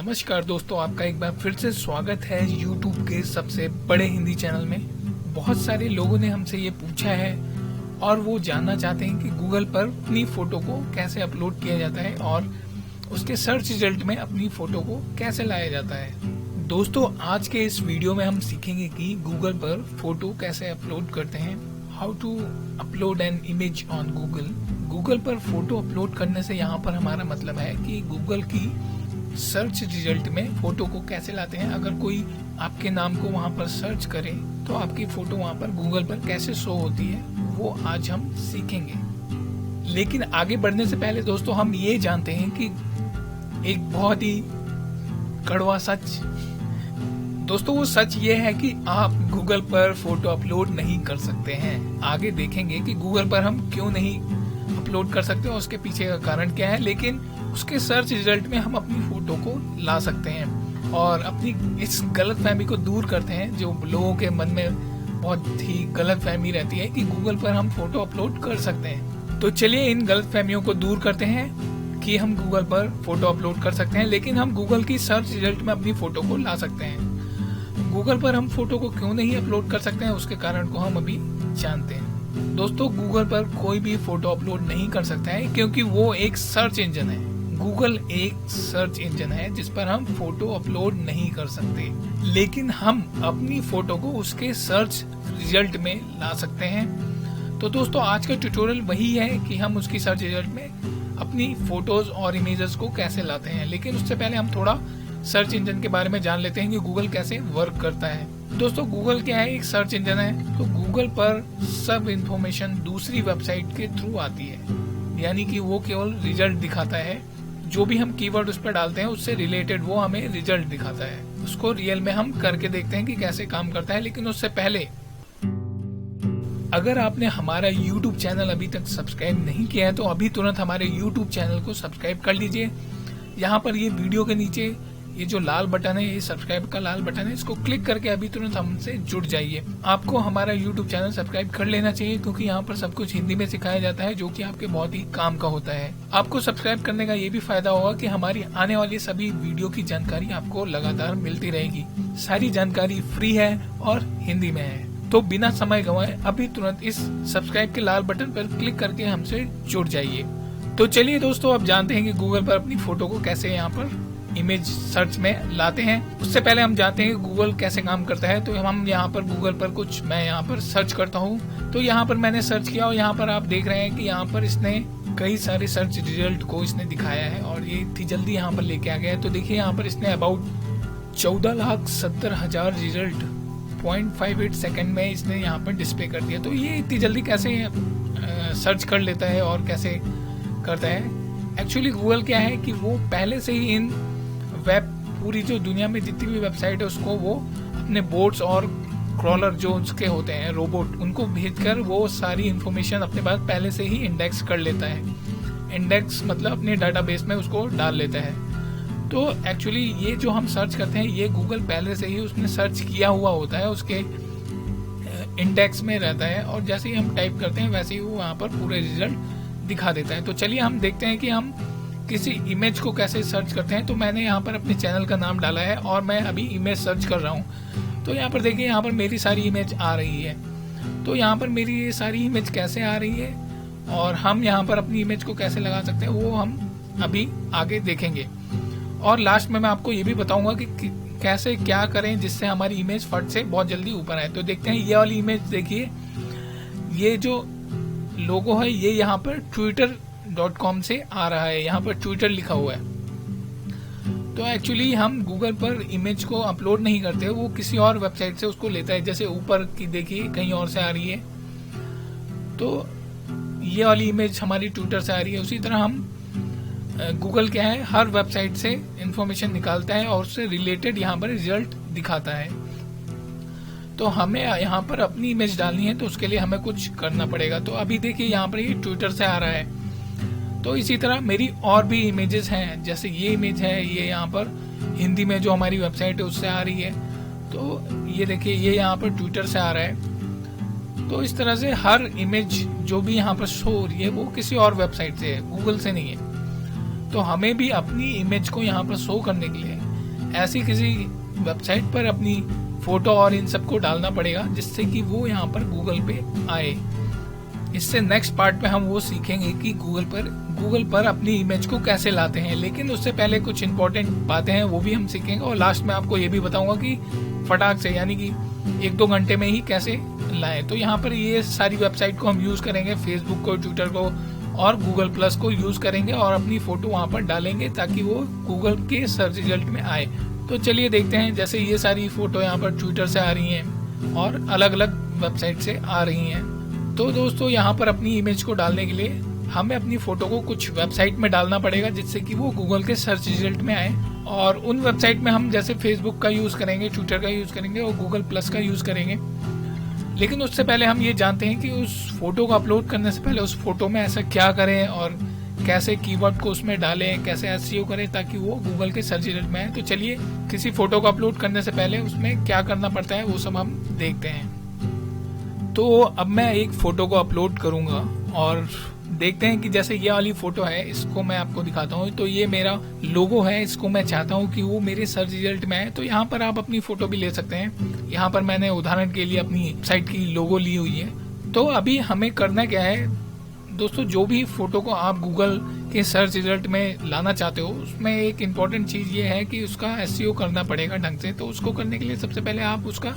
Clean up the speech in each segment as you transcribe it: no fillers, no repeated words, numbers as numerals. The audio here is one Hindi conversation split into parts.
नमस्कार दोस्तों, आपका एक बार फिर से स्वागत है YouTube के सबसे बड़े हिंदी चैनल में। बहुत सारे लोगों ने हमसे ये पूछा है और वो जानना चाहते हैं कि गूगल पर अपनी फ़ोटो को कैसे अपलोड किया जाता है और उसके सर्च रिजल्ट में अपनी फ़ोटो को कैसे लाया जाता है। दोस्तों, आज के इस वीडियो में हम सीखेंगे कि गूगल पर फ़ोटो कैसे अपलोड करते हैं। How to upload an image on Google. Google पर फ़ोटो अपलोड करने से यहाँ पर हमारा मतलब है कि गूगल की सर्च रिजल्ट में फोटो को कैसे लाते हैं। अगर कोई आपके नाम को वहां पर सर्च करे तो आपकी फोटो वहां पर गूगल पर कैसे शो होती है, वो आज हम सीखेंगे। लेकिन आगे बढ़ने से पहले दोस्तों, हम ये जानते हैं कि एक बहुत ही कड़वा सच, दोस्तों वो सच ये है कि आप गूगल पर फोटो अपलोड नहीं कर सकते हैं। आगे देखेंगे कि गूगल पर हम क्यों नहीं अपलोड कर सकते और उसके पीछे का कारण क्या है, लेकिन उसके सर्च रिजल्ट में हम अपनी फोटो को ला सकते हैं और अपनी इस गलत फहमी को दूर करते हैं जो लोगों के मन में बहुत ही गलत फहमी रहती है कि गूगल पर हम फोटो अपलोड कर सकते हैं। तो चलिए इन गलत फहमियों को दूर करते हैं कि हम गूगल पर फोटो अपलोड कर सकते हैं, लेकिन हम गूगल की सर्च रिजल्ट में अपनी फोटो को ला सकते हैं। गूगल पर हम फोटो को क्यों नहीं अपलोड कर सकते हैं, उसके कारण को हम अभी जानते हैं। दोस्तों, गूगल पर कोई भी फोटो अपलोड नहीं कर सकता है क्योंकि वो एक सर्च इंजन है। गूगल एक सर्च इंजन है जिस पर हम फोटो अपलोड नहीं कर सकते, लेकिन हम अपनी फोटो को उसके सर्च रिजल्ट में ला सकते हैं। तो दोस्तों, आज का ट्यूटोरियल वही है कि हम उसकी सर्च रिजल्ट में अपनी फोटोज और इमेजेस को कैसे लाते हैं। लेकिन उससे पहले हम थोड़ा सर्च इंजन के बारे में जान लेते हैं कि गूगल कैसे वर्क करता है। दोस्तों, गूगल क्या है? एक सर्च इंजन है। तो गूगल पर सब इंफॉर्मेशन दूसरी वेबसाइट के थ्रू आती है, यानी कि वो केवल रिजल्ट दिखाता है। जो भी हम कीवर्ड उस पर डालते हैं उससे रिलेटेड वो हमें रिजल्ट दिखाता है। उसको रियल में हम करके देखते हैं कि कैसे काम करता है। लेकिन उससे पहले, अगर आपने हमारा YouTube चैनल अभी तक सब्सक्राइब नहीं किया है तो अभी तुरंत हमारे YouTube चैनल को सब्सक्राइब कर लीजिए। यहाँ पर ये वीडियो के नीचे ये जो लाल बटन है, ये सब्सक्राइब का लाल बटन है, इसको क्लिक करके अभी तुरंत हमसे जुड़ जाइए। आपको हमारा YouTube चैनल सब्सक्राइब कर लेना चाहिए क्योंकि यहाँ पर सब कुछ हिंदी में सिखाया जाता है जो कि आपके बहुत ही काम का होता है। आपको सब्सक्राइब करने का ये भी फायदा होगा कि हमारी आने वाली सभी वीडियो की जानकारी आपको लगातार मिलती रहेगी। सारी जानकारी फ्री है और हिंदी में है। तो बिना समय गंवाए अभी तुरंत इस सब्सक्राइब के लाल बटन पर क्लिक करके हमसे जुड़ जाइए। तो चलिए दोस्तों, अब जानते हैं कि गूगल पर अपनी फोटो को कैसे यहाँ पर इमेज सर्च में लाते हैं। उससे पहले हम जानते हैं कि गूगल कैसे काम करता है। तो हम यहाँ पर गूगल पर मैं यहाँ पर सर्च करता हूँ। तो यहाँ पर मैंने सर्च किया और यहाँ पर आप देख रहे हैं कि यहाँ पर इसने कई सारे सर्च रिजल्ट को इसने दिखाया है और ये इतनी जल्दी यहाँ पर लेके आ गया है। तो देखिए, यहाँ पर इसने अबाउट 14,70,000 रिजल्ट 0.58 सेकेंड में इसने यहाँ पर डिस्प्ले कर दिया। तो ये इतनी जल्दी कैसे सर्च कर लेता है और कैसे करता है? एक्चुअली गूगल क्या है कि वो पहले से ही इन पूरी जो दुनिया में जितनी भी वेबसाइट है उसको वो अपने बोट्स और क्रॉलर जो उसके होते हैं रोबोट, उनको भेजकर वो सारी इंफॉर्मेशन अपने पास पहले से ही इंडेक्स कर लेता है। इंडेक्स मतलब अपने डाटाबेस में उसको डाल लेता है। तो एक्चुअली ये जो हम सर्च करते हैं ये गूगल पहले से ही उसने सर्च किया हुआ होता है, उसके इंडेक्स में रहता है और जैसे ही हम टाइप करते हैं वैसे ही वो वहाँ पर पूरे रिजल्ट दिखा देता है। तो चलिए हम देखते हैं कि हम किसी इमेज को कैसे सर्च करते हैं। तो मैंने यहाँ पर अपने चैनल का नाम डाला है और मैं अभी इमेज सर्च कर रहा हूँ। तो यहाँ पर देखिए, यहाँ पर मेरी सारी इमेज आ रही है। तो यहाँ पर मेरी ये सारी इमेज कैसे आ रही है और हम यहाँ पर अपनी इमेज को कैसे लगा सकते हैं वो हम अभी आगे देखेंगे। और लास्ट में मैं आपको ये भी बताऊंगा कि कैसे क्या करें जिससे हमारी इमेज फट से बहुत जल्दी ऊपर आए। तो देखते हैं, ये वाली इमेज देखिए, ये जो लोगो है ये यहाँ पर twitter.com से आ रहा है। यहाँ पर ट्विटर लिखा हुआ है। तो एक्चुअली हम गूगल पर इमेज को अपलोड नहीं करते, वो किसी और वेबसाइट से उसको लेता है। जैसे ऊपर की देखिए कहीं और से आ रही है, तो ये वाली इमेज हमारी ट्विटर से आ रही है। उसी तरह हम गूगल क्या है, हर वेबसाइट से इंफॉर्मेशन निकालता है और उससे रिलेटेड यहाँ पर रिजल्ट दिखाता है। तो हमें यहाँ पर अपनी इमेज डालनी है तो उसके लिए हमें कुछ करना पड़ेगा। तो अभी देखिए, यहाँ पर ये ट्विटर से आ रहा है। तो इसी तरह मेरी और भी इमेजेस हैं, जैसे ये इमेज है, ये यहाँ पर हिंदी में जो हमारी वेबसाइट है उससे आ रही है। तो ये देखिए, ये यहाँ पर ट्विटर से आ रहा है। तो इस तरह से हर इमेज जो भी यहाँ पर शो हो रही है वो किसी और वेबसाइट से है, गूगल से नहीं है। तो हमें भी अपनी इमेज को यहाँ पर शो करने के लिए ऐसी किसी वेबसाइट पर अपनी फोटो और इन सबको डालना पड़ेगा जिससे कि वो यहाँ पर गूगल पे आए। इससे नेक्स्ट पार्ट में हम वो सीखेंगे कि गूगल पर अपनी इमेज को कैसे लाते हैं, लेकिन उससे पहले कुछ इंपॉर्टेंट बातें हैं वो भी हम सीखेंगे और लास्ट में आपको ये भी बताऊंगा कि फटाक से यानी कि 1-2 घंटे में ही कैसे लाएं। तो यहाँ पर ये सारी वेबसाइट को हम यूज करेंगे, फेसबुक को, ट्विटर को और गूगल प्लस को यूज करेंगे और अपनी फोटो वहाँ पर डालेंगे ताकि वो गूगल के सर्च रिजल्ट में आए। तो चलिए देखते हैं। जैसे ये सारी फोटो यहाँ पर ट्विटर से आ रही हैं और अलग अलग वेबसाइट से आ रही हैं। तो दोस्तों यहाँ पर अपनी इमेज को डालने के लिए हमें अपनी फोटो को कुछ वेबसाइट में डालना पड़ेगा जिससे कि वो गूगल के सर्च रिजल्ट में आए। और उन वेबसाइट में हम जैसे फेसबुक का यूज करेंगे, ट्विटर का यूज करेंगे और गूगल प्लस का यूज करेंगे। लेकिन उससे पहले हम ये जानते हैं कि उस फोटो को अपलोड करने से पहले उस फोटो में ऐसा क्या करें और कैसे कीवर्ड को उसमें डालें, कैसे एसईओ करें ताकि वो गूगल के सर्च रिजल्ट में आए। तो चलिए किसी फोटो को अपलोड करने से पहले उसमें क्या करना पड़ता है वो सब हम देखते हैं। तो अब मैं एक फोटो को अपलोड करूंगा और देखते हैं कि जैसे ये वाली फोटो है, इसको मैं आपको दिखाता हूँ। तो ये मेरा लोगो है, इसको मैं चाहता हूँ कि वो मेरे सर्च रिजल्ट में आए। तो यहाँ पर आप अपनी फोटो भी ले सकते हैं। यहाँ पर मैंने उदाहरण के लिए अपनी साइट की लोगो ली हुई है। तो अभी हमें करना क्या है दोस्तों, जो भी फोटो को आप गूगल के सर्च रिजल्ट में लाना चाहते हो उसमें एक इम्पॉर्टेंट चीज ये है कि उसका एसईओ करना पड़ेगा ढंग से। तो उसको करने के लिए सबसे पहले आप उसका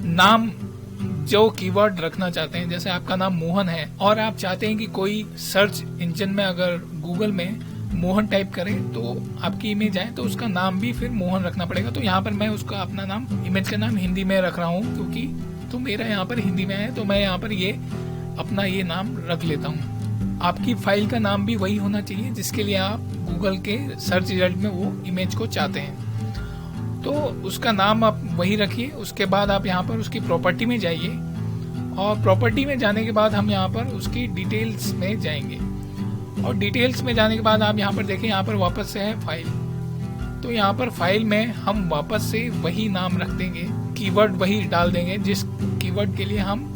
नाम, जो कीवर्ड रखना चाहते हैं, जैसे आपका नाम मोहन है और आप चाहते हैं कि कोई सर्च इंजन में अगर गूगल में मोहन टाइप करें तो आपकी इमेज आए, तो उसका नाम भी फिर मोहन रखना पड़ेगा। तो यहाँ पर मैं उसका अपना नाम, इमेज का नाम हिंदी में रख रहा हूँ क्योंकि तो मेरा यहाँ पर हिंदी में है, तो मैं यहाँ पर ये अपना ये नाम रख लेता हूँ। आपकी फाइल का नाम भी वही होना चाहिए जिसके लिए आप गूगल के सर्च रिजल्ट में वो इमेज को चाहते हैं। तो उसका नाम आप वही रखिए। उसके बाद आप यहाँ पर उसकी प्रॉपर्टी में जाइए और प्रॉपर्टी में जाने के बाद हम यहाँ पर उसकी डिटेल्स में जाएंगे और डिटेल्स में जाने के बाद आप यहाँ पर देखें, यहाँ पर वापस से है फाइल। तो यहाँ पर फाइल में हम वापस से वही नाम रख देंगे, कीवर्ड वही डाल देंगे जिस कीवर्ड के लिए हम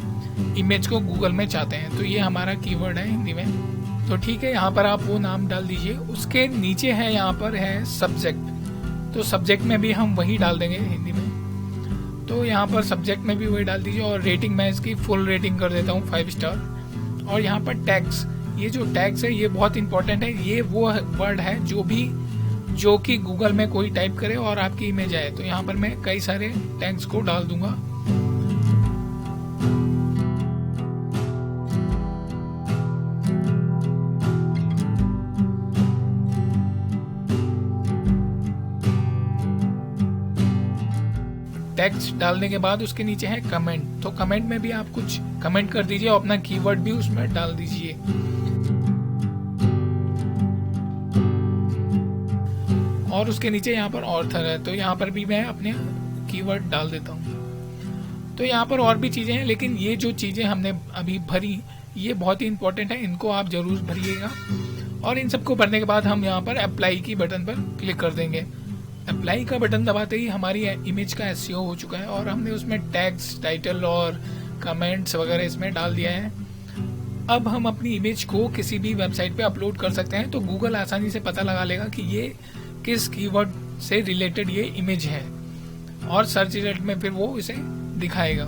इमेज को गूगल में चाहते हैं। तो ये हमारा कीवर्ड है हिंदी में। तो ठीक है, यहाँ पर आप वो नाम डाल दीजिए। उसके नीचे है, यहाँ पर है सब्जेक्ट। तो सब्जेक्ट में भी हम वही डाल देंगे हिंदी में। तो यहाँ पर सब्जेक्ट में भी वही डाल दीजिए और रेटिंग मैं इसकी फुल रेटिंग कर देता हूँ 5 स्टार। और यहाँ पर टैग्स, ये जो टैग्स है ये बहुत इंपॉर्टेंट है। ये वो वर्ड है जो कि गूगल में कोई टाइप करे और आपकी इमेज आए। तो यहाँ पर मैं कई सारे टैग्स को डाल दूंगा। टेक्स्ट डालने के बाद उसके नीचे है कमेंट। तो कमेंट में भी आप कुछ कमेंट कर दीजिए और अपना कीवर्ड भी उसमें डाल दीजिए। और उसके नीचे यहाँ पर ऑथर है, तो यहाँ पर भी मैं अपने कीवर्ड डाल देता हूँ। तो यहाँ पर और भी चीजें हैं, लेकिन ये जो चीजें हमने अभी भरी ये बहुत ही इंपॉर्टेंट है, इनको आप जरूर भरिएगा। और इन सबको भरने के बाद हम यहाँ पर अप्लाई की बटन पर क्लिक कर देंगे। अप्लाई का बटन दबाते ही हमारी इमेज का एसईओ हो चुका है और हमने उसमें टैग्स, टाइटल और कमेंट्स वगैरह इसमें डाल दिया है। अब हम अपनी इमेज को किसी भी वेबसाइट पे अपलोड कर सकते हैं। तो गूगल आसानी से पता लगा लेगा कि ये किस कीवर्ड से रिलेटेड ये इमेज है और सर्च रिजल्ट में फिर वो इसे दिखाएगा।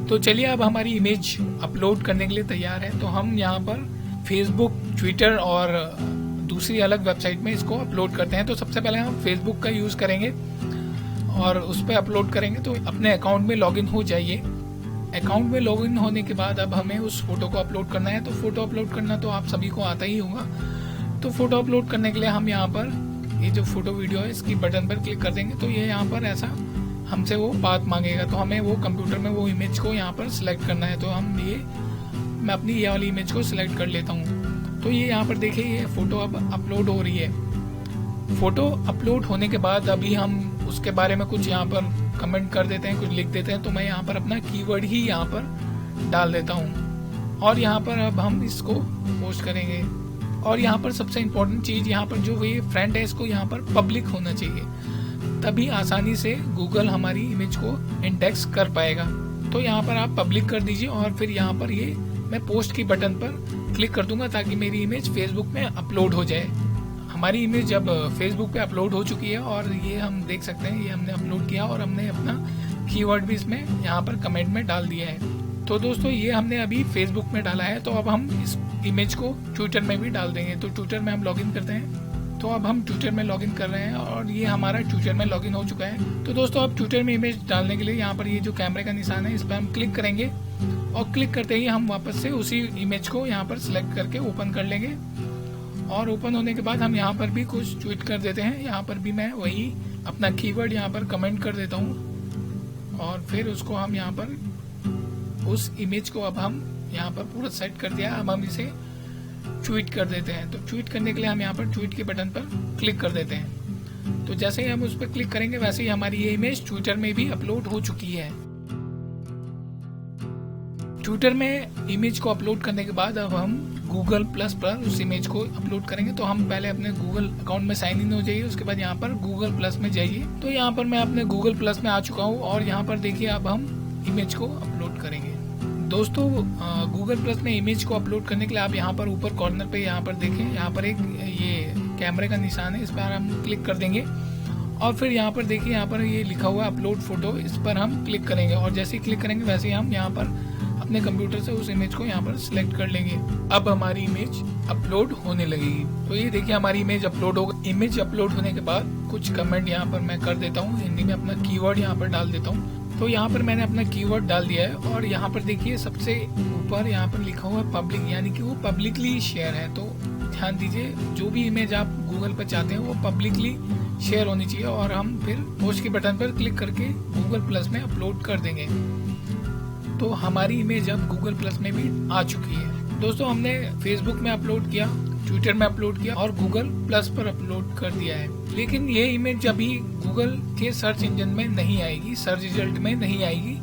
तो चलिए अब हमारी इमेज अपलोड करने के लिए तैयार है। तो हम यहाँ पर फेसबुक, ट्विटर और दूसरी अलग वेबसाइट में इसको अपलोड करते हैं। तो सबसे पहले हम फेसबुक का यूज करेंगे और उस पर अपलोड करेंगे। तो अपने अकाउंट में लॉगिन हो जाइए। अकाउंट में लॉगिन होने के बाद अब हमें उस फोटो को अपलोड करना है। तो फोटो अपलोड करना तो आप सभी को आता ही होगा। तो फोटो अपलोड करने के लिए हम यहाँ पर ये जो फोटो वीडियो है इसकी बटन पर क्लिक कर देंगे। तो ये यहाँ पर ऐसा हमसे वो बात मांगेगा। तो हमें वो कंप्यूटर में वो इमेज को यहाँ पर सिलेक्ट करना है। तो मैं अपनी ये वाली इमेज को सिलेक्ट कर लेता हूँ। तो ये यहाँ पर देखिए ये फोटो अब अपलोड हो रही है। फोटो अपलोड होने के बाद अभी हम उसके बारे में कुछ यहाँ पर कमेंट कर देते हैं, कुछ लिख देते हैं। तो मैं यहाँ पर अपना कीवर्ड ही यहाँ पर डाल देता हूँ और यहाँ पर अब हम इसको पोस्ट करेंगे। और यहाँ पर सबसे इम्पोर्टेंट चीज, यहाँ पर जो ये फ्रेंड है इसको यहाँ पर पब्लिक होना चाहिए, तभी आसानी से गूगल हमारी इमेज को इंडेक्स कर पाएगा। तो यहाँ पर आप पब्लिक कर दीजिए और फिर यहाँ पर ये मैं पोस्ट की बटन पर क्लिक कर दूंगा ताकि मेरी इमेज फेसबुक में अपलोड हो जाए। हमारी इमेज अब फेसबुक पे अपलोड हो चुकी है और ये हम देख सकते हैं, ये हमने अपलोड किया और हमने अपना कीवर्ड भी इसमें यहाँ पर कमेंट में डाल दिया है। तो दोस्तों ये हमने अभी फेसबुक में डाला है, तो अब हम इस इमेज को ट्विटर में भी डाल देंगे। तो ट्विटर में हम लॉगिन करते हैं। तो अब हम ट्विटर में लॉगिन कर रहे हैं और ये हमारा ट्विटर में लॉगिन हो चुका है। तो दोस्तों अब ट्विटर में इमेज डालने के लिए यहाँ पर ये जो कैमरे का निशान है इस पर हम क्लिक करेंगे और क्लिक करते ही हम वापस से उसी इमेज को यहाँ पर सिलेक्ट करके ओपन कर लेंगे। और ओपन होने के बाद हम यहाँ पर भी कुछ ट्वीट कर देते हैं। यहाँ पर भी मैं वही अपना कीवर्ड यहाँ पर कमेंट कर देता हूँ और फिर उसको हम यहाँ पर उस इमेज को अब हम यहाँ पर पूरा सेट कर दिया। अब हम इसे ट्वीट कर देते हैं। तो ट्वीट करने के लिए हम यहाँ पर ट्वीट के बटन पर क्लिक कर देते हैं। तो जैसे ही हम उस पर क्लिक करेंगे वैसे ही हमारी ये इमेज ट्विटर में भी अपलोड हो चुकी है। ट्विटर में इमेज को अपलोड करने के बाद अब हम गूगल प्लस पर उस इमेज को अपलोड करेंगे। तो हम पहले अपने गूगल अकाउंट में साइन इन हो जाइए, उसके बाद यहाँ पर गूगल प्लस में जाइए। तो यहाँ पर मैं अपने गूगल प्लस में आ चुका हूँ और यहाँ पर देखिए अब हम इमेज को अपलोड करेंगे। दोस्तों गूगल प्लस में इमेज को अपलोड करने के लिए आप यहाँ पर ऊपर कॉर्नर पे यहाँ पर देखें, यहाँ पर एक ये कैमरे का निशान है, इस पर हम क्लिक कर देंगे और फिर यहाँ पर देखिए यहाँ पर ये लिखा हुआ है अपलोड फोटो, इस पर हम क्लिक करेंगे और जैसे ही क्लिक करेंगे वैसे ही हम यहाँ पर अपने कंप्यूटर से उस इमेज को यहाँ पर सिलेक्ट कर लेंगे। अब हमारी इमेज अपलोड होने लगेगी। तो ये देखिए हमारी इमेज अपलोड हो गई। इमेज अपलोड होने के बाद कुछ कमेंट यहाँ पर मैं कर देता हूँ, हिंदी में अपना कीवर्ड यहाँ पर डाल देता हूँ। तो यहाँ पर मैंने अपना कीवर्ड डाल दिया है और यहाँ पर देखिए सबसे ऊपर यहाँ पर लिखा हुआ है पब्लिक, यानी कि वो पब्लिकली शेयर है। तो ध्यान दीजिए जो भी इमेज आप गूगल पर चाहते हैं वो पब्लिकली शेयर होनी चाहिए और हम फिर पोस्ट के बटन पर क्लिक करके गूगल प्लस में अपलोड कर देंगे। तो हमारी इमेज अब गूगल प्लस में भी आ चुकी है। दोस्तों हमने फेसबुक में अपलोड किया, ट्विटर में अपलोड किया और गूगल प्लस पर अपलोड कर दिया है, लेकिन ये इमेज अभी गूगल के सर्च इंजन में नहीं आएगी, सर्च रिजल्ट में नहीं आएगी।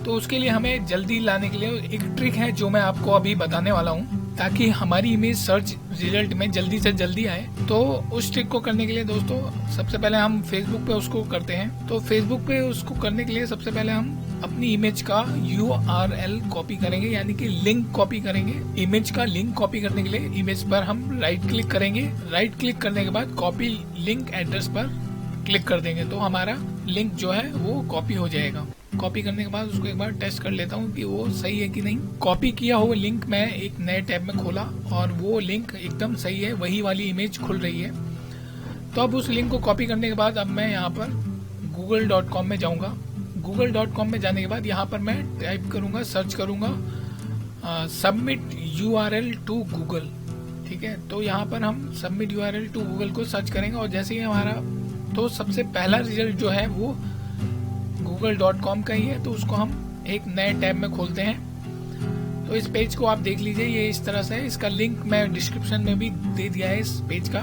तो उसके लिए हमें जल्दी लाने के लिए एक ट्रिक है जो मैं आपको अभी बताने वाला हूँ, ताकि हमारी इमेज सर्च रिजल्ट में जल्दी से जल्दी आए। तो उस ट्रिक को करने के लिए दोस्तों सबसे पहले हम फेसबुक पे उसको करते हैं। तो फेसबुक पे उसको करने के लिए सबसे पहले हम अपनी इमेज का URL कॉपी करेंगे, यानी कि लिंक कॉपी करेंगे। इमेज का लिंक कॉपी करने के लिए इमेज पर हम राइट क्लिक करेंगे। राइट क्लिक करने के बाद कॉपी लिंक एड्रेस पर क्लिक कर देंगे। तो हमारा लिंक जो है वो कॉपी हो जाएगा। कॉपी करने के बाद उसको एक बार टेस्ट कर लेता हूँ कि वो सही है कि नहीं। कॉपी किया हुआ लिंक मैं एक नए टैब में खोला और वो लिंक एकदम सही है, वही वाली इमेज खुल रही है। तो अब उस लिंक को कॉपी करने के बाद अब मैं यहाँ पर google.com में जाऊँगा। google.com में जाने के बाद यहाँ पर मैं टाइप करूँगा, सर्च करूँगा सबमिट URL टू गूगल। ठीक है, तो यहाँ पर हम सबमिट URL टू गूगल को सर्च करेंगे और जैसे ही हमारा तो सबसे पहला रिजल्ट जो है वो google.com का ही है। तो उसको हम एक नए टैब में खोलते हैं। तो इस पेज को आप देख लीजिए, ये इस तरह से है। इसका लिंक मैं डिस्क्रिप्शन में भी दे दिया है इस पेज का,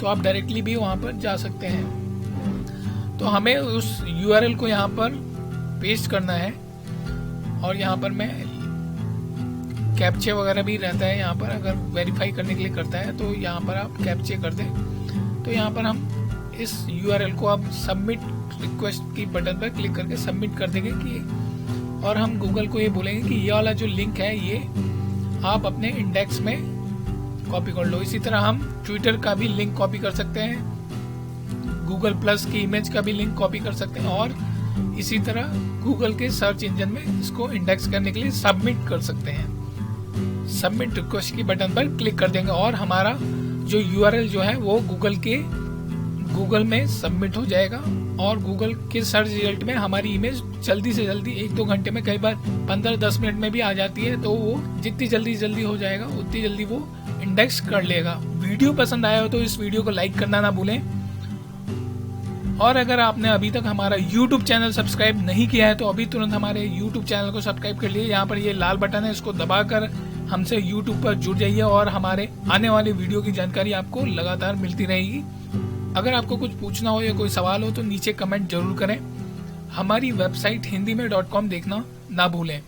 तो आप डायरेक्टली भी वहाँ पर जा सकते हैं। तो हमें उस URL को यहाँ पर पेस्ट करना है और यहाँ पर मैं कैप्चे वगैरह भी रहता है यहाँ पर, अगर वेरीफाई करने के लिए करता है तो यहाँ पर आप कैप्चे कर दें। तो यहाँ पर हम इस URL को अब सबमिट रिक्वेस्ट की बटन पर क्लिक करके सबमिट कर देंगे कि, और हम गूगल को ये बोलेंगे कि ये वाला जो लिंक है ये आप अपने इंडेक्स में कॉपी कर लो। इसी तरह हम ट्विटर का भी लिंक कॉपी कर सकते हैं, गूगल प्लस की इमेज का भी लिंक कॉपी कर सकते हैं और इसी तरह गूगल के सर्च इंजन में इसको इंडेक्स करने के लिए सबमिट कर सकते हैं। सबमिट रिक्वेस्ट की बटन पर क्लिक कर देंगे और हमारा जो URL जो है वो गूगल में सबमिट हो जाएगा और गूगल के सर्च रिजल्ट में हमारी इमेज जल्दी से जल्दी 1-2 घंटे में, कई बार 15-10 मिनट में भी आ जाती है। तो वो जितनी जल्दी हो जाएगा उतनी जल्दी वो इंडेक्स कर लेगा। वीडियो पसंद आया हो तो इस वीडियो को लाइक करना ना भूलें और अगर आपने अभी तक हमारा YouTube चैनल सब्सक्राइब नहीं किया है तो अभी तुरंत हमारे YouTube चैनल को सब्सक्राइब कर लिए। यहाँ पर ये लाल बटन है, इसको दबाकर हमसे YouTube पर जुड़ जाइए और हमारे आने वाले वीडियो की जानकारी आपको लगातार मिलती रहेगी। अगर आपको कुछ पूछना हो या कोई सवाल हो तो नीचे कमेंट जरूर करें। हमारी वेबसाइट हिंदी में .com देखना ना भूलें।